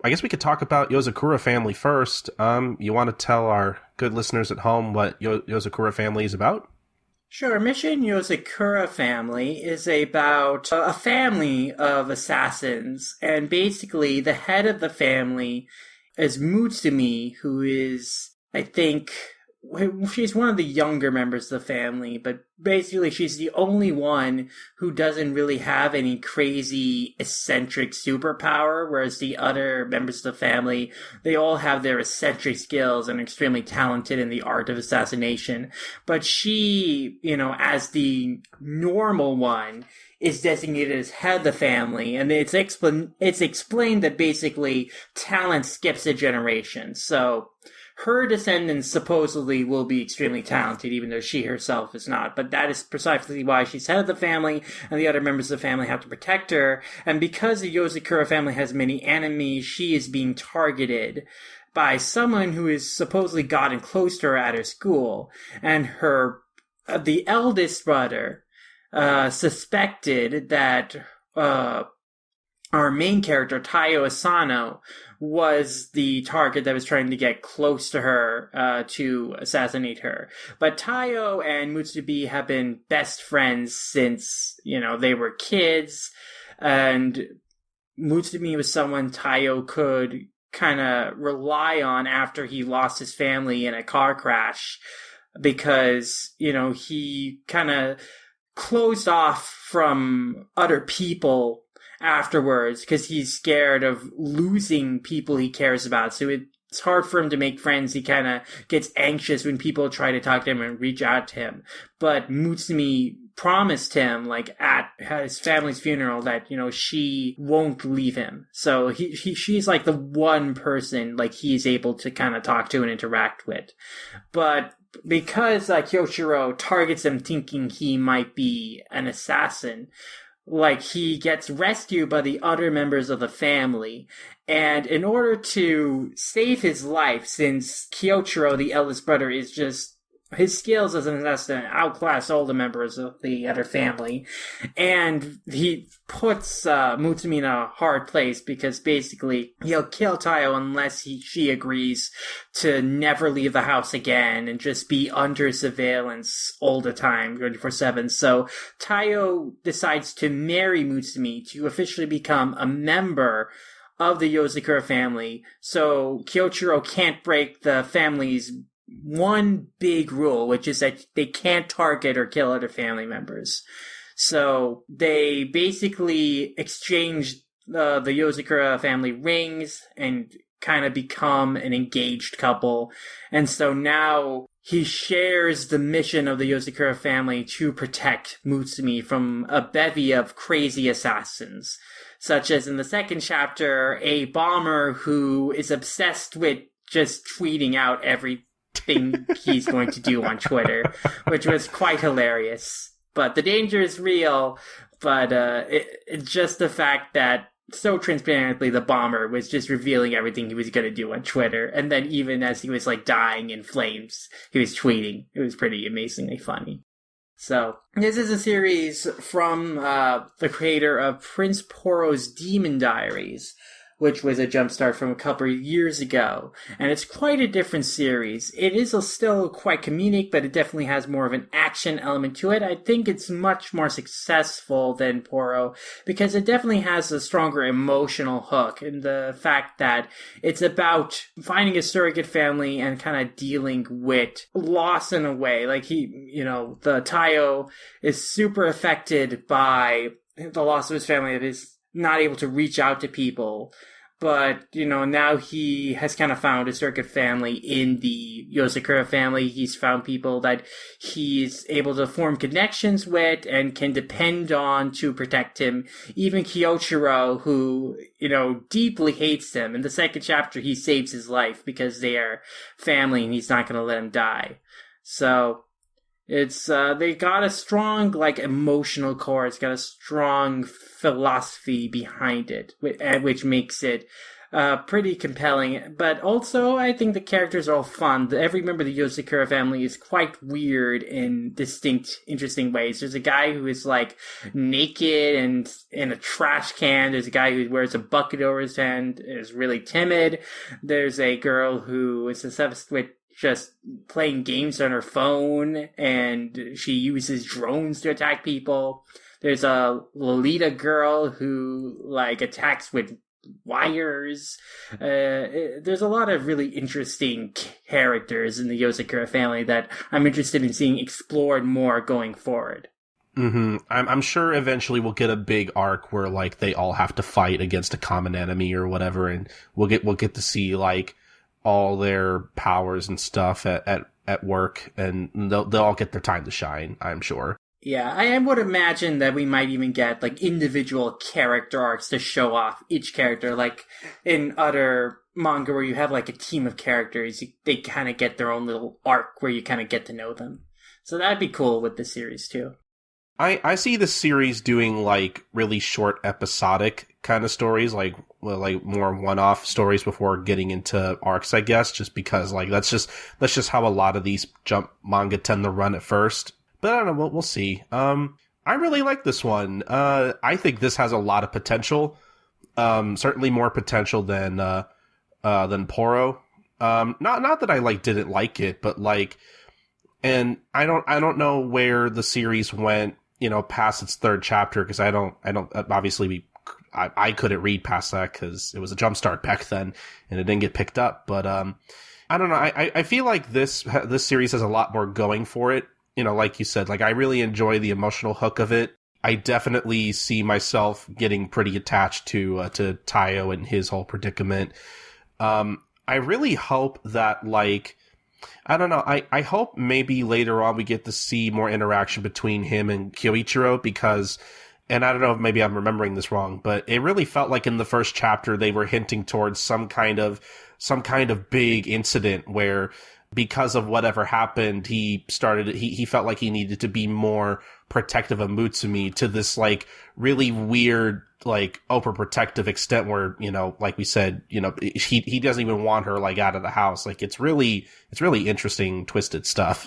I guess we could talk about Yozakura family first. You want to tell our good listeners at home what Yozakura family is about? Sure. Mission Yozakura family is about a family of assassins, and basically the head of the family is Mutsumi, who is, I think, she's one of the younger members of the family, but basically she's the only one who doesn't really have any crazy eccentric superpower, whereas the other members of the family, they all have their eccentric skills and are extremely talented in the art of assassination. But she, as the normal one, is designated as head of the family, and it's explained that basically talent skips a generation. So her descendants supposedly will be extremely talented, even though she herself is not. But that is precisely why she's head of the family, and the other members of the family have to protect her. And because the Yozakura family has many enemies, she is being targeted by someone who has supposedly gotten close to her at her school. And the eldest brother, suspected that our main character, Taiyo Asano, was the target that was trying to get close to her to assassinate her. But Taiyo and Mutsubi have been best friends since, they were kids, and Mutsubi was someone Taiyo could kind of rely on after he lost his family in a car crash, because, he kind of closed off from other people afterwards because he's scared of losing people he cares about. So it's hard for him to make friends. He kind of gets anxious when people try to talk to him and reach out to him. But Mutsumi promised him, at his family's funeral, that, she won't leave him. So she's like the one person, he's able to kind of talk to and interact with. But because, Kyoshiro targets him thinking he might be an assassin, he gets rescued by the other members of the family. And in order to save his life, since Kyoichiro, the eldest brother, is just, his skills as an assassin outclass all the members of the other family. And he puts Mutsumi in a hard place, because basically he'll kill Taiyo unless she agrees to never leave the house again and just be under surveillance all the time, 24/7. So Taiyo decides to marry Mutsumi to officially become a member of the Yozakura family, so Kyoichiro can't break the family's one big rule, which is that they can't target or kill other family members. So they basically exchange the Yozakura family rings and kind of become an engaged couple. And so now he shares the mission of the Yozakura family to protect Mutsumi from a bevy of crazy assassins, such as in the second chapter, a bomber who is obsessed with just tweeting out everything he's going to do on Twitter, which was quite hilarious. But the danger is real, but it's just the fact that so transparently the bomber was just revealing everything he was going to do on Twitter, and then even as he was dying in flames, he was tweeting. It was pretty amazingly funny. So this is a series from the creator of Prince Poro's Demon Diaries, which was a jumpstart from a couple of years ago. And it's quite a different series. It is still quite comedic, but it definitely has more of an action element to it. I think it's much more successful than Poro, because it definitely has a stronger emotional hook in the fact that it's about finding a surrogate family and kind of dealing with loss in a way. The Taiyo is super affected by the loss of his family, of his not able to reach out to people. But, now he has kind of found a surrogate family in the Yozakura family. He's found people that he's able to form connections with and can depend on to protect him. Even Kyoichiro, who, deeply hates him. In the second chapter, he saves his life because they are family and he's not going to let him die. So it's, they got a strong, emotional core. It's got a strong philosophy behind it, which makes it Pretty compelling, but also I think the characters are all fun. Every member of the Yozakura family is quite weird in distinct, interesting ways. There's a guy who is like naked and in a trash can. There's a guy who wears a bucket over his head, is really timid. There's a girl who is obsessed with just playing games on her phone, and she uses drones to attack people. There's a Lolita girl who like attacks with wires. There's a lot of really interesting characters in the Yozakura family that I'm interested in seeing explored more going forward. I'm sure eventually we'll get a big arc where like they all have to fight against a common enemy or whatever, and we'll get to see like all their powers and stuff at work, and they'll all get their time to shine, I'm sure. Yeah, I would imagine that we might even get like individual character arcs to show off each character, like in other manga where you have like a team of characters, they kind of get their own little arc where you kind of get to know them. So that'd be cool with this series too. I see the series doing like really short episodic kind of stories, like more one-off stories before getting into arcs, I guess, just because like that's just how a lot of these Jump manga tend to run at first. But I don't know, we'll see. I really like this one. I think this has a lot of potential. Certainly more potential than Poro. Not that I like didn't like it, but like, and I don't know where the series went, past its third chapter, because I don't obviously I couldn't read past that because it was a Jumpstart back then and it didn't get picked up. But I don't know. I feel like this series has a lot more going for it. Like you said, like I really enjoy the emotional hook of it. I definitely see myself getting pretty attached to Taiyo and his whole predicament. I really hope that, like, I don't know, I hope maybe later on we get to see more interaction between him and Kyoichiro, because, and I don't know if maybe I'm remembering this wrong, but it really felt like in the first chapter they were hinting towards some kind of big incident where, because of whatever happened, he felt like he needed to be more protective of Mutsumi to this like really weird, like overprotective extent where, like we said, he doesn't even want her like out of the house. Like it's really interesting, twisted stuff.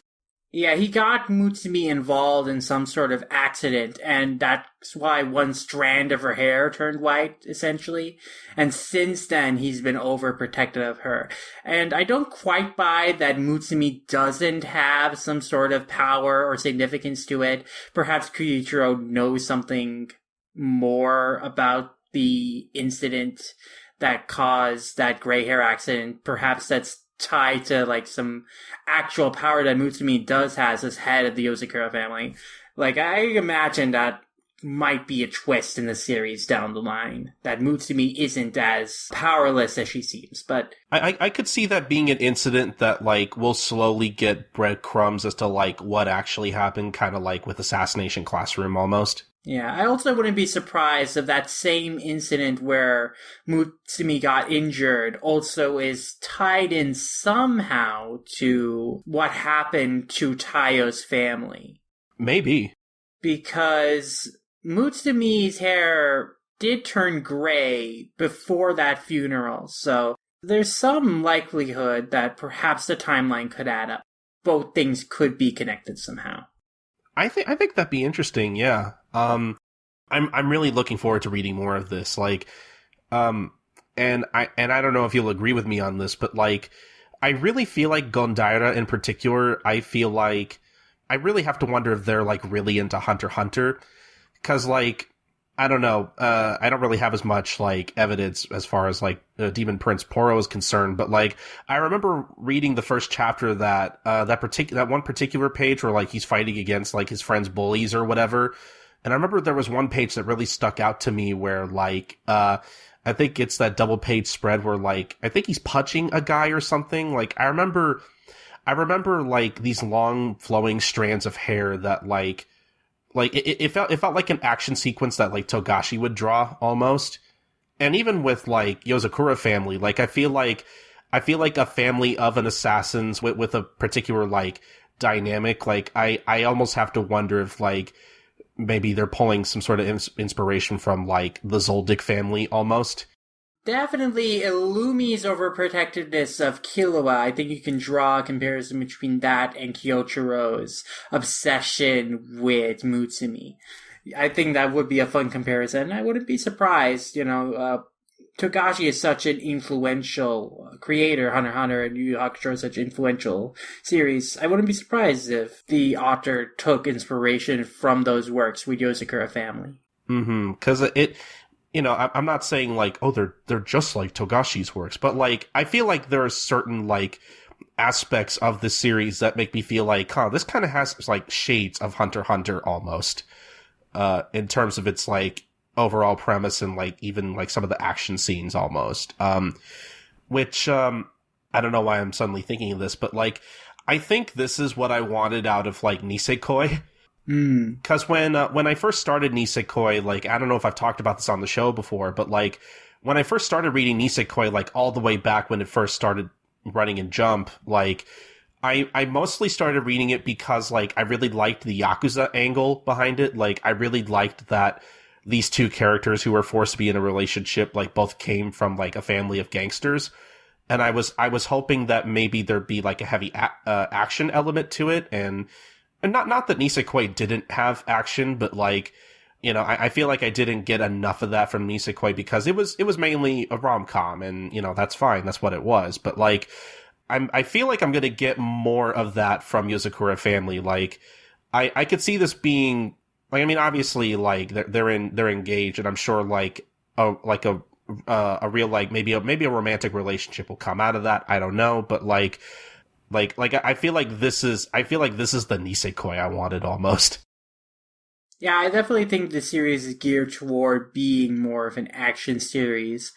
Yeah, he got Mutsumi involved in some sort of accident, and that's why one strand of her hair turned white, essentially. And since then, he's been overprotective of her. And I don't quite buy that Mutsumi doesn't have some sort of power or significance to it. Perhaps Kyoichiro knows something more about the incident that caused that gray hair accident. Perhaps that's tied to like some actual power that Mutsumi does has as head of the Yozakura family. Like I imagine that might be a twist in the series down the line, that Mutsumi isn't as powerless as she seems. But I could see that being an incident that like will slowly get breadcrumbs as to like what actually happened, kind of like with Assassination Classroom almost. Yeah, I also wouldn't be surprised if that same incident where Mutsumi got injured also is tied in somehow to what happened to Taiyo's family. Maybe. Because Mutsumi's hair did turn gray before that funeral, so there's some likelihood that perhaps the timeline could add up. Both things could be connected somehow. I think that'd be interesting, yeah. I'm really looking forward to reading more of this. Like, and I don't know if you'll agree with me on this, but like, I really feel like Gondaira in particular, I feel like I really have to wonder if they're like really into Hunter x Hunter. 'Cause like, I don't know, I don't really have as much like evidence as far as like Demon Prince Poro is concerned, but like, I remember reading the first chapter that, that one particular page where like he's fighting against like his friend's bullies or whatever. And I remember there was one page that really stuck out to me where like, I think it's that double page spread where like, I think he's punching a guy or something. Like, I remember like these long flowing strands of hair that like it felt like an action sequence that like Togashi would draw almost. And even with like Yozakura family, like I feel like a family of an assassins with a particular like dynamic, like I almost have to wonder if like maybe they're pulling some sort of inspiration from like the Zoldyck family almost. Definitely Illumi's overprotectiveness of Killua. I think you can draw a comparison between that and Kyochiro's obsession with Mutsumi. I think that would be a fun comparison. I wouldn't be surprised, Togashi is such an influential creator, Hunter x Hunter and Yu Yu Hakusho is such an influential series. I wouldn't be surprised if the author took inspiration from those works with Yozakura family. Mm-hmm. Because I'm not saying like, oh, they're just like Togashi's works, but like, I feel like there are certain like aspects of the series that make me feel like, this kind of has like shades of Hunter x Hunter almost, in terms of its like overall premise and like even like some of the action scenes almost. Which I don't know why I'm suddenly thinking of this, but like, I think this is what I wanted out of like Nisekoi. Because when I first started Nisekoi, like, I don't know if I've talked about this on the show before, but like, when I first started reading Nisekoi, like, all the way back when it first started running in Jump, like, I mostly started reading it because, like, I really liked the Yakuza angle behind it. Like, I really liked that these two characters who were forced to be in a relationship, like, both came from, like, a family of gangsters. And I was hoping that maybe there'd be, like, a heavy action element to it, and not that Nisekoi didn't have action, but like, I feel like I didn't get enough of that from Nisekoi because it was mainly a rom-com, and that's fine, that's what it was. But like, I feel like I'm gonna get more of that from Yozakura family. Like, I could see this being like, I mean, obviously, like they're engaged, and I'm sure like a real like maybe a romantic relationship will come out of that. I don't know, but like I feel like this is the Nisekoi I wanted almost. Yeah, I definitely think the series is geared toward being more of an action series.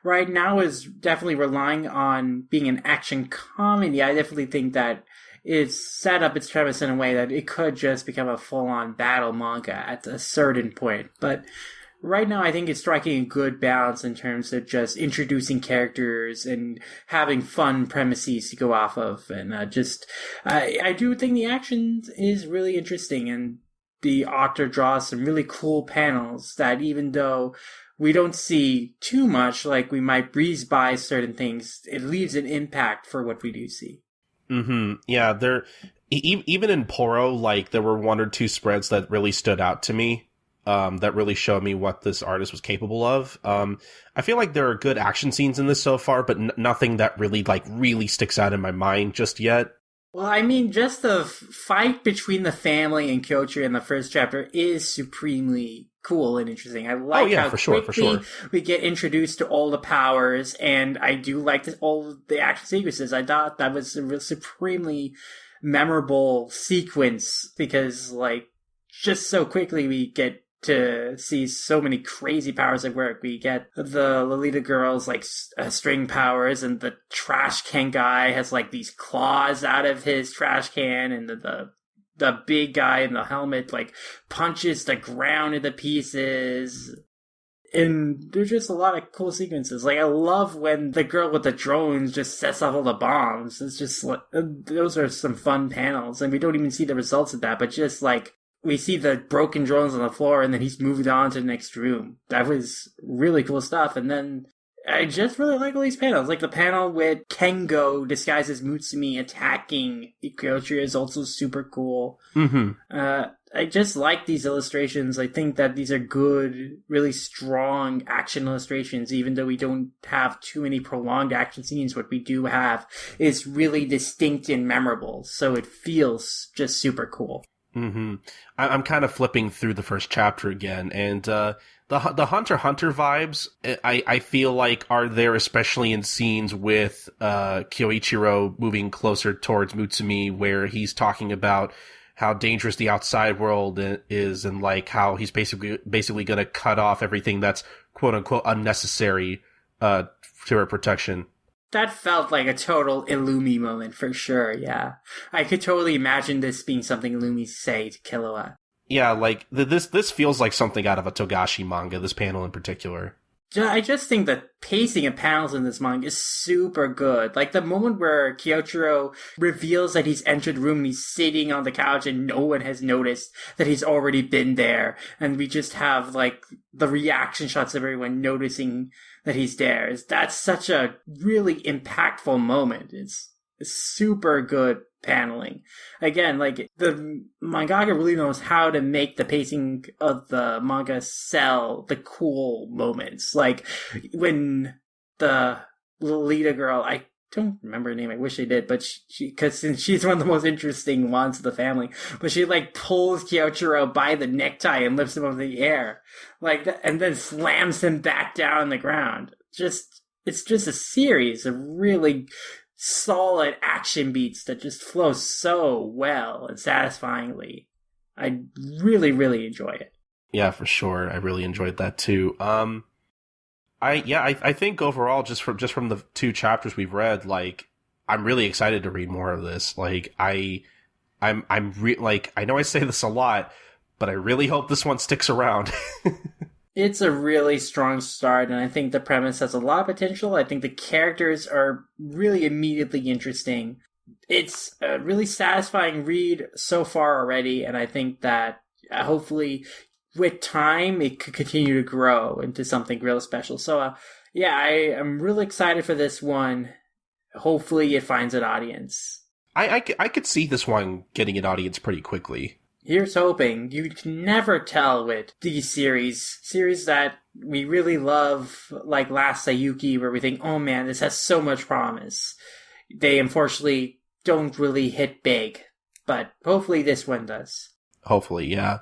Right now is definitely relying on being an action comedy. I definitely think that it's set up its premise in a way that it could just become a full-on battle manga at a certain point. But right now, I think it's striking a good balance in terms of just introducing characters and having fun premises to go off of. And I do think the action is really interesting, and the author draws some really cool panels that even though we don't see too much, like we might breeze by certain things, it leaves an impact for what we do see. Mm-hmm. Yeah, even in Poro, like there were one or two spreads that really stood out to me. That really showed me what this artist was capable of. I feel like there are good action scenes in this so far, but nothing that really sticks out in my mind just yet. Well, I mean, just the fight between the family and Kyochi in the first chapter is supremely cool and interesting. I like how quickly we get introduced to all the powers, and I do like all the action sequences. I thought that was a supremely memorable sequence because, like, just so quickly we get to see so many crazy powers at work. We get the Lolita girls like string powers, and the trash can guy has like these claws out of his trash can, and the big guy in the helmet like punches the ground into pieces. And there's just a lot of cool sequences. Like, I love when the girl with the drones just sets off all the bombs. It's just like, those are some fun panels, and we don't even see the results of that, but just like, we see the broken drones on the floor, and then he's moved on to the next room. That was really cool stuff. And then I just really like all these panels. Like the panel with Kengo disguised as Mutsumi attacking Kyochi is also super cool. Mm-hmm. I just like these illustrations. I think that these are good, really strong action illustrations, even though we don't have too many prolonged action scenes. What we do have is really distinct and memorable, so it feels just super cool. Mm-hmm. I'm kind of flipping through the first chapter again, and the Hunter x Hunter vibes, I feel like are there, especially in scenes with Kyoichiro moving closer towards Mutsumi, where he's talking about how dangerous the outside world is, and like how he's basically going to cut off everything that's quote unquote unnecessary to her protection. That felt like a total Illumi moment for sure, yeah. I could totally imagine this being something Illumi say to Killua. Yeah, like, this feels like something out of a Togashi manga, this panel in particular. I just think the pacing of panels in this manga is super good. Like, the moment where Kyochiro reveals that he's entered the room and he's sitting on the couch and no one has noticed that he's already been there. And we just have, like, the reaction shots of everyone noticing that he's there. That's such a really impactful moment. It's super good paneling. Again, like, the mangaka really knows how to make the pacing of the manga sell the cool moments. Like, when the Lolita girl, I don't remember her name, I wish I did, but since she's one of the most interesting ones of the family, but she, like, pulls Kyoichiro by the necktie and lifts him up in the air, like, and then slams him back down on the ground. It's just a series of really solid action beats that just flow so well and satisfyingly. I really, really enjoy it. Yeah, for sure. I really enjoyed that too. I think overall, just from the 2 chapters we've read, like, I'm really excited to read more of this. Like, I know I say this a lot, but I really hope this one sticks around. It's a really strong start, and I think the premise has a lot of potential. I think the characters are really immediately interesting. It's a really satisfying read so far already, and I think that hopefully with time it could continue to grow into something real special. So yeah, I am really excited for this one. Hopefully it finds an audience. I could see this one getting an audience pretty quickly. Here's hoping. You can never tell with these series that we really love, like Last Sayuki, where we think, oh man, this has so much promise. They unfortunately don't really hit big, but hopefully this one does. Hopefully, yeah.